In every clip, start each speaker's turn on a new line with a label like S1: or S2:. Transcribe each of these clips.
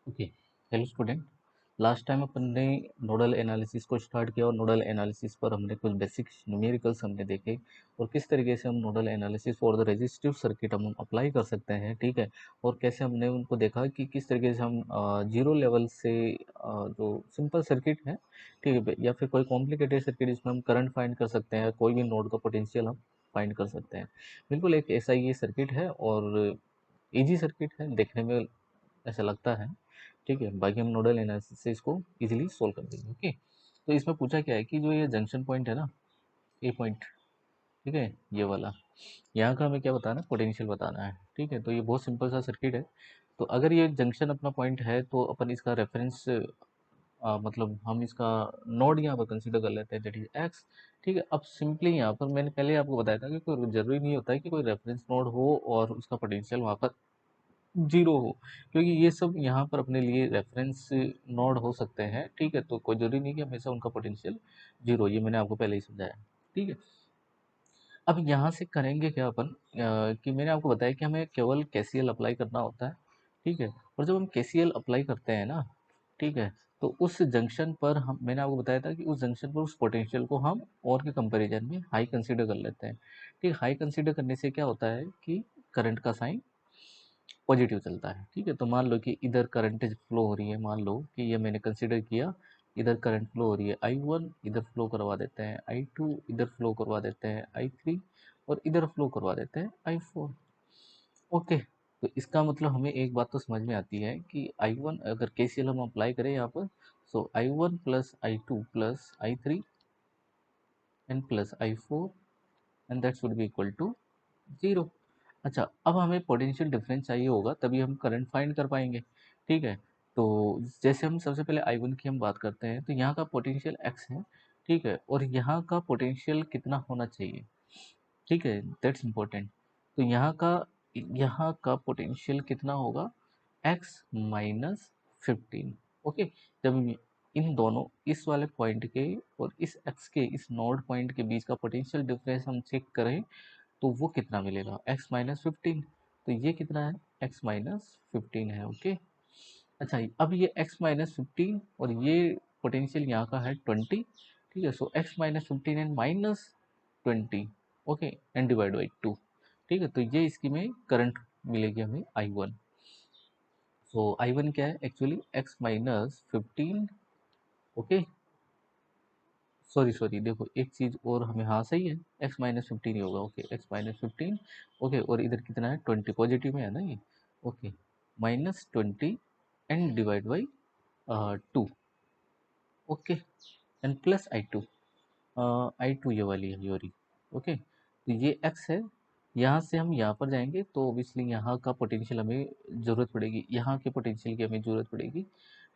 S1: Okay. Hello student. Last time अपन ने nodal analysis को स्टार्ट किया और नोडल एनालिसिस पर हमने कुछ बेसिक न्यूमेरिकल्स हमने देखे और किस तरीके से हम nodal analysis for the resistive circuit हम अप्लाई कर सकते हैं, ठीक है। और कैसे हमने उनको देखा कि किस तरीके से हम जीरो लेवल से जो सिंपल सर्किट है, ठीक है, या फिर कोई कॉम्प्लिकेटेड सर्किट जिसमें हम करंट फाइंड कर सकते हैं, कोई भी नोड का पोटेंशियल हम फाइंड कर सकते हैं। बिल्कुल एक ऐसा ही ये सर्किट है और इजी सर्किट है, देखने में ऐसा लगता है, ठीक है। बाकी हम नोडल एनालिसिस से इसको इजीली सोल्व कर देंगे। ओके, तो इसमें पूछा क्या है कि जो ये जंक्शन पॉइंट है ना, ए पॉइंट, ठीक है, ये वाला, यहाँ का हमें क्या बताना है, पोटेंशियल बताना है, ठीक है। तो ये बहुत सिंपल सा सर्किट है। तो अगर ये जंक्शन अपना पॉइंट है तो अपन इसका रेफरेंस मतलब हम इसका नोड यहाँ पर कंसीडर कर लेते हैं, दैट इज एक्स, ठीक है। अब सिंपली यहाँ पर मैंने पहले आपको बताया था कि कोई जरूरी नहीं होता है कि कोई रेफरेंस नोड हो और उसका पोटेंशियल वहाँ पर जीरो हो, क्योंकि ये सब यहाँ पर अपने लिए रेफरेंस नोड हो सकते हैं, ठीक है। तो कोई जरूरी नहीं कि हमेशा उनका पोटेंशियल जीरो, ये मैंने आपको पहले ही समझाया, ठीक है। अब यहाँ से करेंगे क्या अपन, कि मैंने आपको बताया कि हमें केवल केसीएल अप्लाई करना होता है, ठीक है। और जब हम केसीएल अप्लाई करते हैं ना, ठीक है, तो उस जंक्शन पर हम, मैंने आपको बताया था कि उस जंक्शन पर उस पोटेंशियल को हम और के कंपैरिजन में हाई कंसीडर कर लेते हैं, ठीक। हाई कंसीडर करने से क्या होता है कि करंट का साइन पॉजिटिव चलता है, ठीक है। तो मान लो कि इधर करंट फ्लो हो रही है, मान लो कि ये मैंने कंसिडर किया, इधर करंट फ्लो हो रही है I1, इधर फ्लो करवा देते हैं I2, इधर फ्लो करवा देते हैं I3 और इधर फ्लो करवा देते हैं I4। ओके, तो इसका मतलब हमें एक बात तो समझ में आती है कि I1 अगर KCL हम अप्लाई करें यहाँ पर, so I1 plus I2 plus I3 and plus I4 and that should be equal to zero. अच्छा, अब हमें पोटेंशियल डिफरेंस चाहिए होगा तभी हम करंट फाइंड कर पाएंगे, ठीक है। तो जैसे हम सबसे पहले I1 की हम बात करते हैं, तो यहाँ का पोटेंशियल x है, ठीक है, और यहाँ का पोटेंशियल कितना होना चाहिए, ठीक है, दैट्स इम्पोर्टेंट। तो यहाँ का पोटेंशियल कितना होगा, x माइनस 15। ओके, जब इन दोनों, इस वाले पॉइंट के और इस x के, इस नोड पॉइंट के बीच का पोटेंशियल डिफरेंस हम चेक करें तो वो कितना मिलेगा, x माइनस 15। तो ये कितना है, x माइनस 15 है। ओके, अच्छा, अब ये x माइनस 15 और ये पोटेंशियल यहाँ का है 20, ठीक है। सो x minus 15 and minus 20, okay, and divide by 2, ठीक है। तो ये इसकी में करंट मिलेगी हमें I1। सो I1 क्या है actually, x minus 15, okay, sorry sorry, देखो एक चीज और हमें, हाँ सही है, x माइनस 15 ही होगा, ओके, x माइनस 15, ओके। और इधर कितना है, 20, पॉजिटिव में है ना ये, okay, minus 20 and divide by 2, okay, and plus I2, I2 ये वाली है योरी, ओके। तो ये x है, यहाँ से हम यहाँ पर जाएंगे तो ऑब्वियसली यहाँ का पोटेंशियल हमें ज़रूरत पड़ेगी, यहाँ के पोटेंशियल की हमें ज़रूरत पड़ेगी,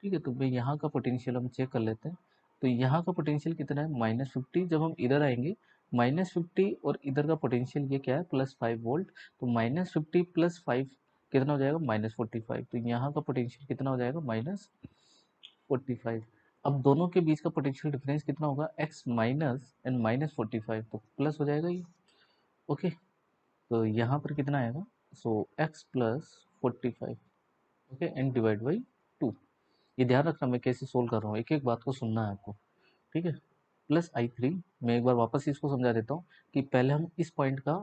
S1: ठीक है। तो भाई यहाँ का पोटेंशियल हम चेक कर लेते हैं। तो यहाँ का पोटेंशियल कितना है, -50। जब हम इधर आएंगे, -50 और इधर का पोटेंशियल ये क्या है, +5 वोल्ट। तो -50 प्लस 5 कितना हो जाएगा, -45। तो यहाँ का पोटेंशियल कितना हो जाएगा, -45। अब दोनों के बीच का पोटेंशियल डिफरेंस कितना होगा, x माइनस एंड -45, तो प्लस हो जाएगा ये, ओके। तो यहाँ पर कितना आएगा, सो x plus 45, okay, and divide by 2। ये ध्यान रखना मैं कैसे सोल्व कर रहा हूँ, एक एक बात को सुनना है आपको, ठीक है। प्लस I3, मैं एक बार वापस इसको समझा देता हूँ कि पहले हम इस पॉइंट का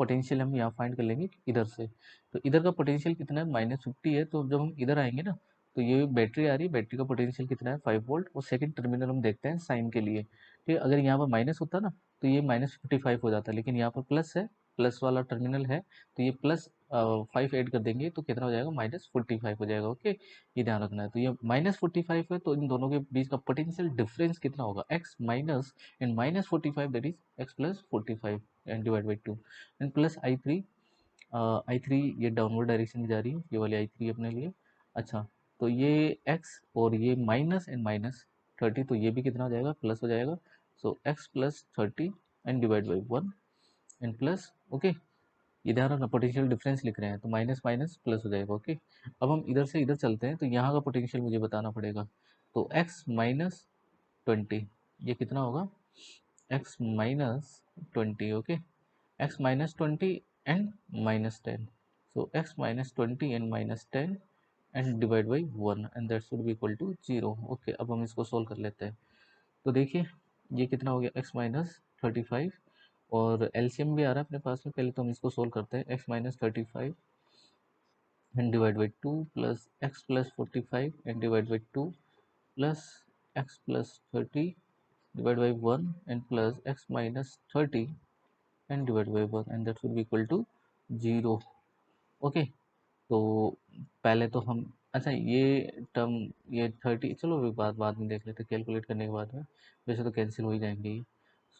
S1: पोटेंशियल हम यहाँ फाइंड कर लेंगे इधर से। तो इधर का पोटेंशियल कितना है, -50 है। तो जब हम इधर आएंगे ना, तो ये बैटरी आ रही है, बैटरी का पोटेंशियल कितना है, 5 वोल्ट। और सेकंड टर्मिनल हम देखते हैं साइन के लिए, ठीक है। अगर यहाँ पर माइनस होता ना तो ये -55 हो जाता है, लेकिन यहाँ पर प्लस है, प्लस वाला टर्मिनल है, तो ये प्लस 5 ऐड कर देंगे तो कितना हो जाएगा, -45 हो जाएगा, ओके। ये ध्यान रखना है। तो ये -45 है, तो इन दोनों के बीच का पोटेंशियल डिफरेंस कितना होगा, x minus and -45, that is x plus 45 and divide by 2 and plus I3। I3 ये डाउनवर्ड डायरेक्शन में जा रही है, ये वाली I3 अपने लिए। अच्छा, तो ये x और ये माइनस एंड माइनस 30, तो ये भी कितना हो जाएगा, प्लस हो जाएगा। सो x plus 30 and divide by 1 and plus, okay. ये ध्यान रखना, पोटेंशियल डिफरेंस लिख रहे हैं तो माइनस माइनस प्लस हो जाएगा, ओके। अब हम इधर से इधर चलते हैं, तो यहाँ का पोटेंशियल मुझे बताना पड़ेगा। तो x माइनस 20, ये कितना होगा, x minus 20, okay, x minus 20 and -10। So x minus 20 and -10 and divide by 1 and that should be equal to 0। Okay, अब हम इसको सोल्व कर लेते हैं। तो देखिए ये कितना हो गया, x माइनस 35, और एलसीएम भी आ रहा है अपने पास में। पहले तो हम इसको सोल्व करते हैं। x minus 35 and divide by 2 plus x plus 45 and divide by 2 plus x plus 30 divide by 1 and plus x minus 30 and divide by 1 and that should be equal to 0। Okay, तो पहले तो हम, अच्छा ये term, ये 30, चलो अभी बाद में देख लेते हैं कैलकुलेट करने के बाद में। वैसे तो कैंसिल हो ही जाएंगे ये।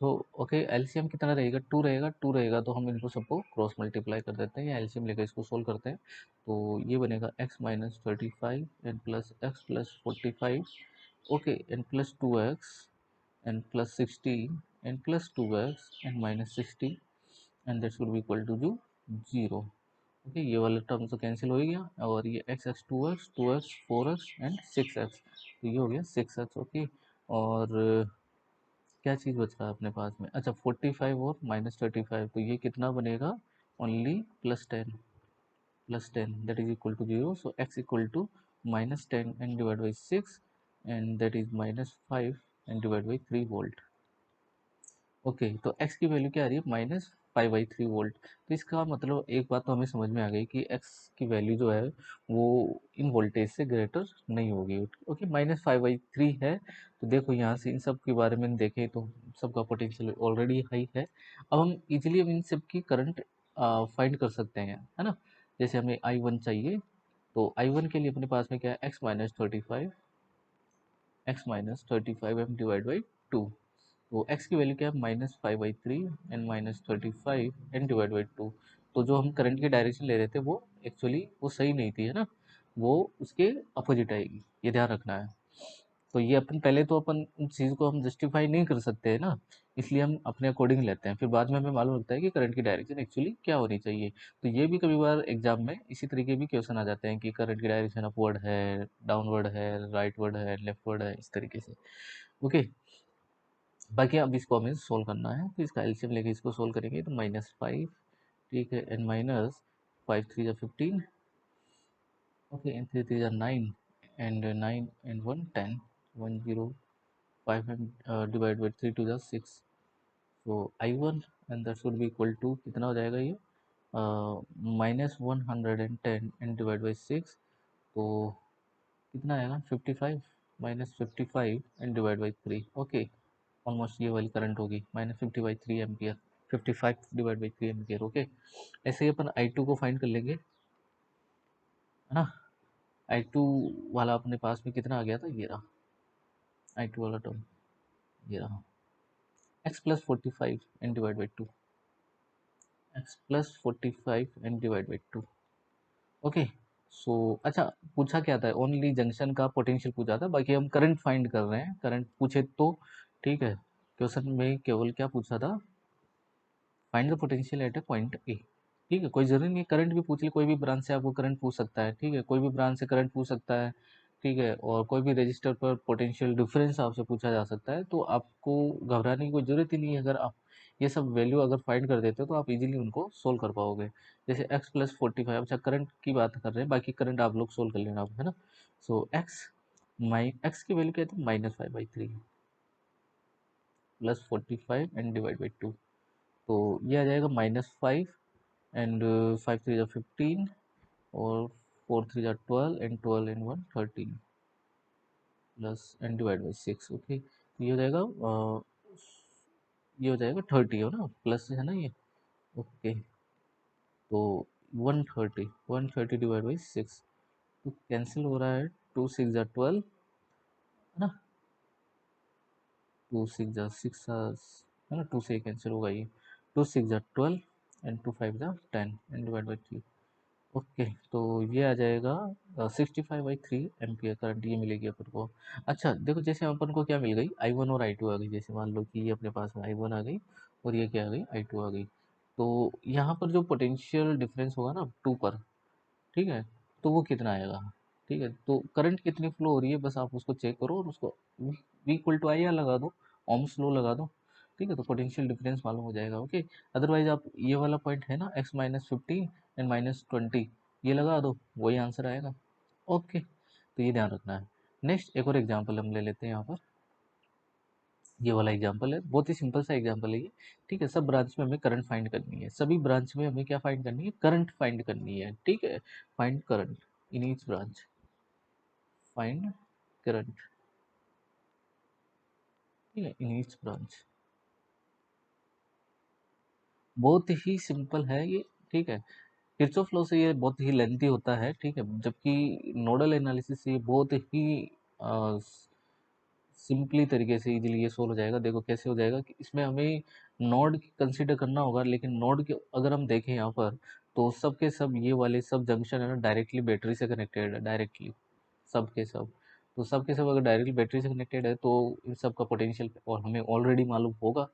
S1: सो ओके, एलसीएम कितना रहेगा, 2 रहेगा। 2 रहेगा तो हम इनको सबको क्रॉस मल्टीप्लाई कर देते हैं या एलसीएम लेकर इसको सोल्व करते हैं। तो ये बनेगा x minus 35 and plus x plus 45, okay, and plus 2x and plus 16 and plus 2x and minus 60 and that should be equal to 0। Okay, ये वाला टर्म तो कैंसिल हो ही गया, और ये x x 2x 2x 4x and 6x, तो ये हो गया 6x। ओके, और क्या चीज़ बच रहा है अपने पास में, अच्छा 45 और माइनस 35, तो ये कितना बनेगा, only plus ten that is equal to 0। So x equal to minus 10 and divide by 6 and that is minus 5 and divide by 3 volt. Okay, तो x की वैल्यू क्या आ रही है, -5/3 वोल्ट। तो इसका मतलब एक बात तो हमें समझ में आ गई कि x की वैल्यू जो है वो इन वोल्टेज से ग्रेटर नहीं होगी। ओके, -5/3 है। तो देखो यहाँ से इन सब के बारे में देखें तो सबका पोटेंशियल ऑलरेडी हाई है। अब हम इजीली इन सब की करंट फाइंड कर सकते हैं, है ना। जैसे हमें I1 चाहिए, तो I1 के लिए अपने पास में क्या है, x-35 एम डिवाइड बाई 2। तो x की वैल्यू क्या है, -5/3 एंड -35 एंड डिवाइड बाई 2। तो जो हम करंट की डायरेक्शन ले रहे थे वो एक्चुअली वो सही नहीं थी, है ना, वो उसके अपोजिट आएगी, ये ध्यान रखना है। तो ये अपन पहले तो अपन उस चीज़ को हम जस्टिफाई नहीं कर सकते हैं ना, इसलिए हम अपने अकॉर्डिंग लेते हैं, फिर बाद में हमें मालूम लगता है कि करंट की डायरेक्शन एक्चुअली क्या होनी चाहिए। तो ये भी कभी बार एग्जाम में इसी तरीके भी क्वेश्चन आ जाते हैं कि करंट की डायरेक्शन अपवर्ड है, डाउनवर्ड है, राइटवर्ड है, लेफ्टवर्ड है, इस तरीके से। ओके, बाकी अब इसको हमें सोल्व करना है, तो इसका एलसीएम लेके इसको सोल्व करेंगे। तो -5, ठीक है, एंड माइनस 5 3 जा 15, ओके, एंड 3 3 जा 9 and 9 and 1 10 105 and divide by 3 2 जा 6। So I1 and that should be equal to कितना हो जाएगा ये, -110 एंड डिवाइड बाई 6, तो कितना आएगा 55, -55 and divide by 3। Okay, almost ये वाली करंट होगी -50/3 एम्पियर, 55/3 एम्पियर। ओके, ऐसे ही अपन I2 को फाइंड कर लेंगे, है ना। I2 वाला अपने पास में कितना आ गया था, ये रहा I2 वाला टर्म, ये रहा x plus 45 and divide by 2, x plus 45 and divide by 2। Okay, so अच्छा, पूछा क्या था, ओनली जंक्शन का पोटेंशियल पूछा था, बाकी हम करंट फाइंड कर रहे हैं। करंट पूछे तो ठीक है, क्वेश्चन में केवल क्या पूछा था, find the potential at A point A. ठीक है, कोई जरूरी नहीं करंट भी पूछ ले, कोई भी ब्रांच से आपको करंट पूछ सकता है, ठीक है, कोई भी ब्रांच से करंट पूछ सकता है, ठीक है, और कोई भी रजिस्टर पर पोटेंशियल डिफरेंस आपसे पूछा जा सकता है। तो आपको घबराने की कोई ज़रूरत ही नहीं है, अगर आप ये सब वैल्यू अगर फाइंड कर देते हो तो आप इजीली उनको सोल्व कर पाओगे। जैसे x प्लस 45, अच्छा करंट की बात कर रहे हैं, बाकी करंट आप लोग सोल्व कर लेना आप, है ना। सो x की वैल्यू क्या थी, -5/3 प्लस 45 एंड डिवाइड बाई 2। तो ये आ जाएगा -5 एंड 5 3 जा 15 और 4 3 जा 12 and 12 and 1 13 plus and divide by 6। Okay, तो ये हो जाएगा ये हो जाएगा 30, हो ना, प्लस है ना ये। ओके, तो 130 डिवाइड बाई 6, तो कैंसिल हो रहा है, 2 6 जा 12, है ना, 2 6 जा 6, है ना, 2 से कैंसिल होगा ये, 2 6 जा 12 एंड 2 5 जा 10 एंड डिवाइड बाई 3। ओके, तो ये आ जाएगा 65/3 एम्पियर करंट, ये मिलेगी अपन को। अच्छा देखो, जैसे अपन को क्या मिल गई, I1 और I2 आ गई। जैसे मान लो कि ये अपने पास में I1 आ गई और ये क्या आ गई, I2 आ गई। तो यहाँ पर जो पोटेंशियल डिफरेंस होगा ना 2 पर, ठीक है, तो वो कितना आएगा, ठीक है, तो करंट कितनी फ्लो हो रही है बस आप उसको चेक करो और उसको V equal to I R लगा दो, ओम्स लॉ लगा दो, ठीक है, तो पोटेंशियल डिफरेंस मालूम हो जाएगा। ओके, अदरवाइज आप ये वाला पॉइंट है ना, x-15 एंड -20, ये लगा दो, वही आंसर आएगा। ओके, तो ये ध्यान रखना है। नेक्स्ट एक और एग्जांपल हम ले लेते हैं यहाँ पर। ये वाला एग्जांपल है, बहुत ही सिंपल सा एग्जांपल है ये। ठीक है, सब ब्रांच में हमें करंट फाइंड करनी है, सभी ब्रांच में हमें क्या फाइंड करनी है, करंट फाइंड करनी है। ठीक है, find current in each branch, find current, ठीक है, इन ईच ब्रांच। बहुत ही सिंपल है ये। ठीक है, किरचॉफ लॉ से ये बहुत ही लेंथी होता है। ठीक है, जबकि नोडल एनालिसिस से ये बहुत ही सिंपली तरीके से इजीली ये सोल्व हो जाएगा। देखो कैसे हो जाएगा कि इसमें हमें नोड कंसीडर करना होगा, लेकिन नोड के अगर हम देखें यहाँ पर, तो सब के सब ये वाले सब जंक्शन है ना डायरेक्टली बैटरी से कनेक्टेड है, डायरेक्टली सब के सब। तो सब के सब अगर डायरेक्टली बैटरी से कनेक्टेड है तो इन सब का पोटेंशियल और हमें ऑलरेडी मालूम होगा।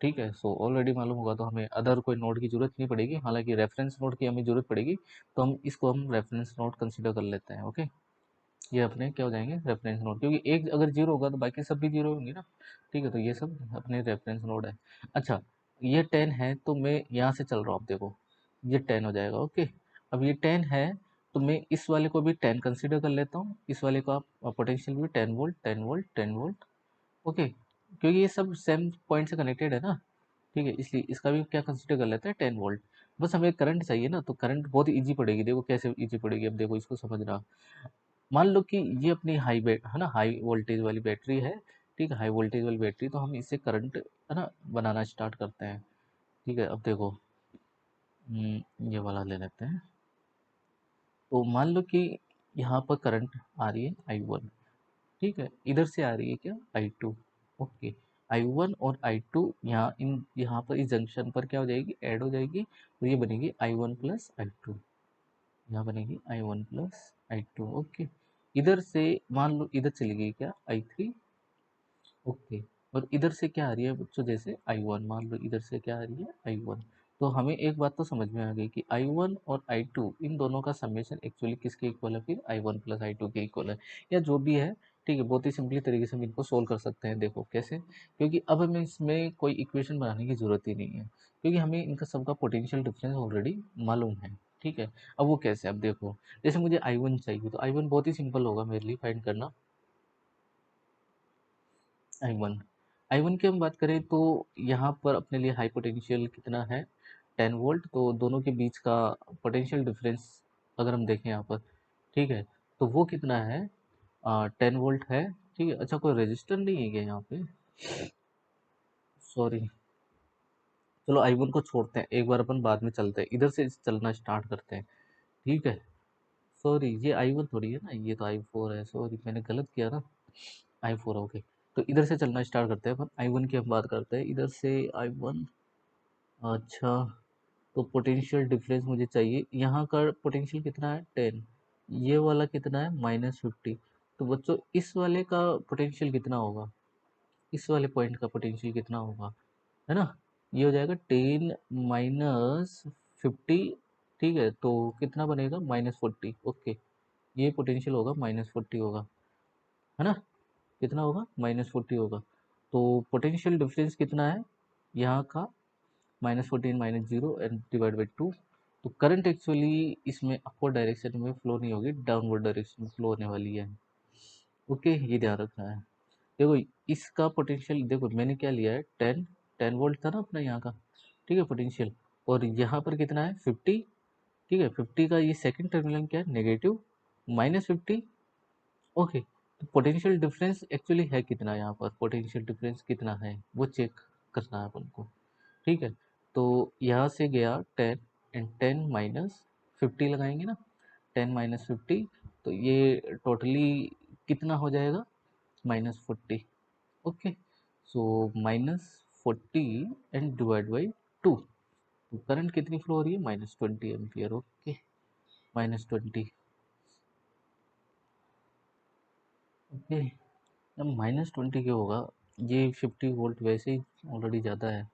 S1: ठीक है, सो ऑलरेडी मालूम होगा तो हमें अदर कोई नोड की जरूरत नहीं पड़ेगी, हालांकि रेफरेंस नोड की हमें जरूरत पड़ेगी। तो हम रेफरेंस नोड कंसिडर कर लेते हैं। ओके, ये अपने क्या हो जाएंगे, रेफरेंस नोड, क्योंकि एक अगर जीरो होगा तो बाकी सब भी जीरो होंगे ना। ठीक है, तो ये सब अपने रेफरेंस नोड है। अच्छा, ये 10 है तो मैं यहाँ से चल रहा हूँ, आप देखो ये 10 हो जाएगा। ओके, अब ये 10 है तो मैं इस वाले को भी 10 कंसिडर कर लेता हूँ, इस वाले का पोटेंशियल भी 10 वोल्ट 10 वोल्ट 10 वोल्ट। ओके, क्योंकि ये सब सेम पॉइंट से कनेक्टेड है ना। ठीक है, इसलिए इसका भी क्या कंसिडर कर लेते हैं, 10 वोल्ट। बस हमें करंट चाहिए ना, तो करंट बहुत ईजी पड़ेगी। देखो कैसे ईजी पड़ेगी, अब देखो इसको समझना। मान लो कि ये अपनी हाई बैट है ना, हाई वोल्टेज वाली बैटरी है। ठीक है, हाई वोल्टेज वाली बैटरी, तो हम इससे करंट है ना बनाना स्टार्ट करते हैं। ठीक है, अब देखो ये वाला ले लेते हैं। तो मान लो कि यहाँ पर करंट आ रही है I1। ठीक है, इधर से आ रही है क्या, I2। ओके, I1 और I2 यहाँ पर इस जंक्शन पर क्या हो जाएगी, ऐड हो जाएगी, तो ये बनेगी I1 प्लस I2। यहाँ बनेगी I1 प्लस I2। ओके, इधर से मान लो इधर चली गई क्या, I3। ओके, और इधर से क्या आ रही है बच्चों, जैसे I1, मान लो इधर से क्या आ रही है I1। तो हमें एक बात तो समझ में आ गई कि I1 और I2 इन दोनों का समेशन एक्चुअली किसके इक्वल है, फिर I1 प्लस I2 के इक्वल है, या जो भी है। ठीक है, बहुत ही सिंपली तरीके से हम इनको सोल्व कर सकते हैं। देखो कैसे, क्योंकि अब हमें इसमें कोई इक्वेशन बनाने की जरूरत ही नहीं है, क्योंकि हमें इनका सबका पोटेंशियल डिफरेंस ऑलरेडी मालूम है। ठीक है, अब वो कैसे, अब देखो जैसे मुझे I1 चाहिए, तो I1 बहुत ही सिंपल होगा मेरे लिए फाइंड करना। I1, I1 की हम बात करें तो यहाँ पर अपने लिए हाई पोटेंशियल कितना है, 10 वोल्ट। तो दोनों के बीच का पोटेंशियल डिफरेंस अगर हम देखें यहाँ पर, ठीक है, तो वो कितना है, 10 वोल्ट है। ठीक है, अच्छा कोई रजिस्टर नहीं है क्या यहाँ पे, सॉरी। चलो I1 को छोड़ते हैं, एक बार अपन बाद में चलते हैं, इधर से चलना स्टार्ट करते हैं। ठीक है, सॉरी ये I1 थोड़ी है ना, ये तो I4 है, सॉरी मैंने गलत किया ना, I4। ओके, तो इधर से चलना स्टार्ट करते हैं अपन, I1 की हम बात करते हैं, इधर से I1। अच्छा, तो पोटेंशियल डिफरेंस मुझे चाहिए, यहाँ का पोटेंशियल कितना है, 10। ये वाला कितना है, -50। तो बच्चों इस वाले का पोटेंशियल कितना होगा, इस वाले पॉइंट का पोटेंशियल कितना होगा, है ना। ये हो जाएगा 10 - 50। ठीक है, तो कितना बनेगा, -40। ओके, ये पोटेंशियल होगा -40 होगा, है ना। कितना होगा, -40 होगा। तो पोटेंशियल डिफरेंस कितना है यहाँ का, -14 -0 एंड डिवाइड बाई 2। तो करंट एक्चुअली इसमें अपवर्ड डायरेक्शन में फ्लो नहीं होगी, डाउनवर्ड डायरेक्शन में फ्लो होने वाली है। ओके, ये ध्यान रखना है। देखो इसका पोटेंशियल, देखो मैंने क्या लिया है, 10 वोल्ट था ना अपना यहाँ का। ठीक है, पोटेंशियल, और यहाँ पर कितना है, 50। ठीक है, 50 का ये सेकंड टर्मिनल क्या है, नेगेटिव, -50। ओके, तो पोटेंशियल डिफरेंस एक्चुअली है कितना, यहाँ पर पोटेंशियल डिफरेंस कितना है वो चेक करना है अपन को। ठीक है, तो यहाँ से गया 10 एंड 10 - 50 लगाएंगे ना, 10 - 50, तो ये टोटली कितना हो जाएगा, -40। Okay, so -40 and divide by 2। तो करंट कितनी फ्लो हो रही है, -20 एम्पियर। ओके, -20। ओके, अब -20 क्यों होगा, ये 50 वोल्ट वैसे ही ऑलरेडी ज़्यादा है।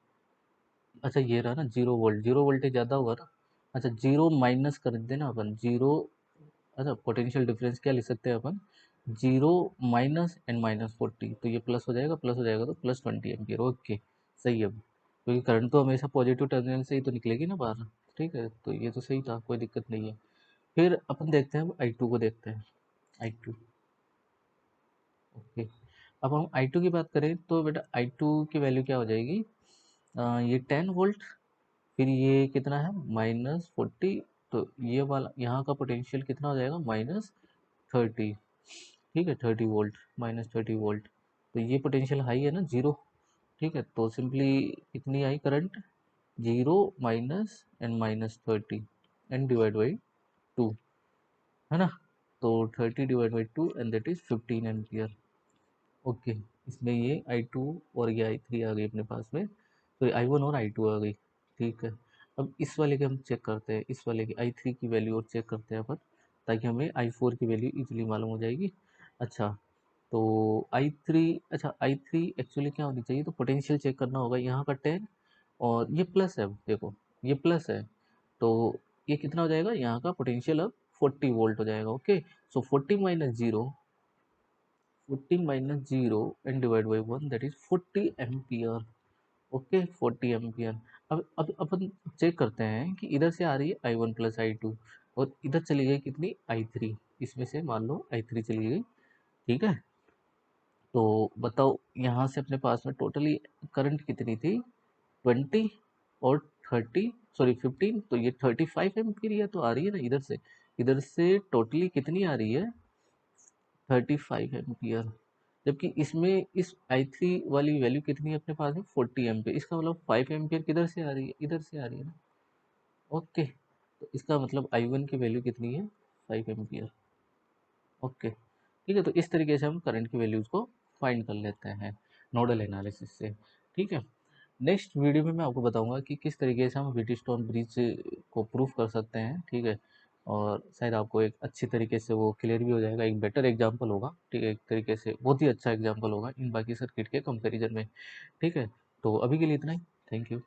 S1: अच्छा ये रहा ना 0 वोल्ट, 0 वोल्टेज ज़्यादा होगा ना। अच्छा, जीरो माइनस कर देना अपन, जीरो। अच्छा, पोटेंशियल डिफरेंस क्या लिख सकते हैं अपन, 0 माइनस एंड -40, तो ये प्लस हो जाएगा, प्लस हो जाएगा तो +20 एम्पियर। ओके, सही है, अब क्योंकि करंट तो हमेशा पॉजिटिव टर्मिनल से ही तो निकलेगी ना बाहर। ठीक है, तो ये तो सही था, कोई दिक्कत नहीं है। फिर अपन देखते हैं, अब I2 को देखते हैं। I2। ओके, अब हम I2 की बात करें तो बेटा I2 की वैल्यू क्या हो जाएगी, ये 10 वोल्ट, फिर ये कितना है -40, तो ये वाला यहाँ का पोटेंशियल कितना हो जाएगा -30। ठीक है, 30 वोल्ट, -30 वोल्ट, तो ये पोटेंशियल हाई है ना, जीरो। ठीक है, तो सिंपली कितनी I current, zero minus and -30 and divide by 2, है ना, तो 30 divide by 2 and that is 15 ampere. Okay, इसमें ये I2 और ये I3 आ गई अपने पास में, तो ये I1 और I2 आ गई। ठीक है, अब इस वाले के हम चेक करते हैं, इस वाले की I3 की वैल्यू और चेक करते हैं अपन, ताकि हमें I4 की वैल्यू इजीली मालूम हो जाएगी। अच्छा, तो I3, अच्छा I3 एक्चुअली क्या होनी चाहिए, तो पोटेंशियल चेक करना होगा, यहाँ का 10 और ये प्लस है, देखो ये प्लस है, तो ये कितना हो जाएगा, यहाँ का पोटेंशियल अब 40 वोल्ट हो जाएगा। Okay, so 40 - 0 and divide by 1 that is 40 ampere. Okay, 40 ampere. अब अपन चेक करते हैं कि इधर से आ रही है I1 प्लस I2, और इधर चली गई कितनी I3, इसमें से मान लो I3 चली गई। ठीक है, तो बताओ यहाँ से अपने पास में टोटली करंट कितनी थी, 20 और 30, सॉरी 15, तो ये 35 एम्पियर ये तो आ रही है ना इधर से, इधर से टोटली कितनी आ रही है, 35 एम्पियर। जबकि इसमें इस I3 वाली वैल्यू कितनी है अपने पास में, 40 एम्पियर, इसका मतलब 5 एम्पियर किधर से आ रही है, इधर से आ रही है ना। ओके, तो इसका मतलब I1 की वैल्यू कितनी है, 5 एम्पियर। ओके, ठीक है, तो इस तरीके से हम करंट की वैल्यूज को फाइंड कर लेते हैं नोडल एनालिसिस से। ठीक है, नेक्स्ट वीडियो में मैं आपको बताऊंगा कि किस तरीके से हम व्हीटस्टोन ब्रिज को प्रूफ कर सकते हैं। ठीक है, और शायद आपको एक अच्छी तरीके से वो क्लियर भी हो जाएगा, एक बेटर एग्जांपल होगा। ठीक है, एक तरीके से बहुत ही अच्छा एग्जांपल होगा इन बाकी सर्किट के कंपैरिजन में। ठीक है, तो अभी के लिए इतना ही। Thank you.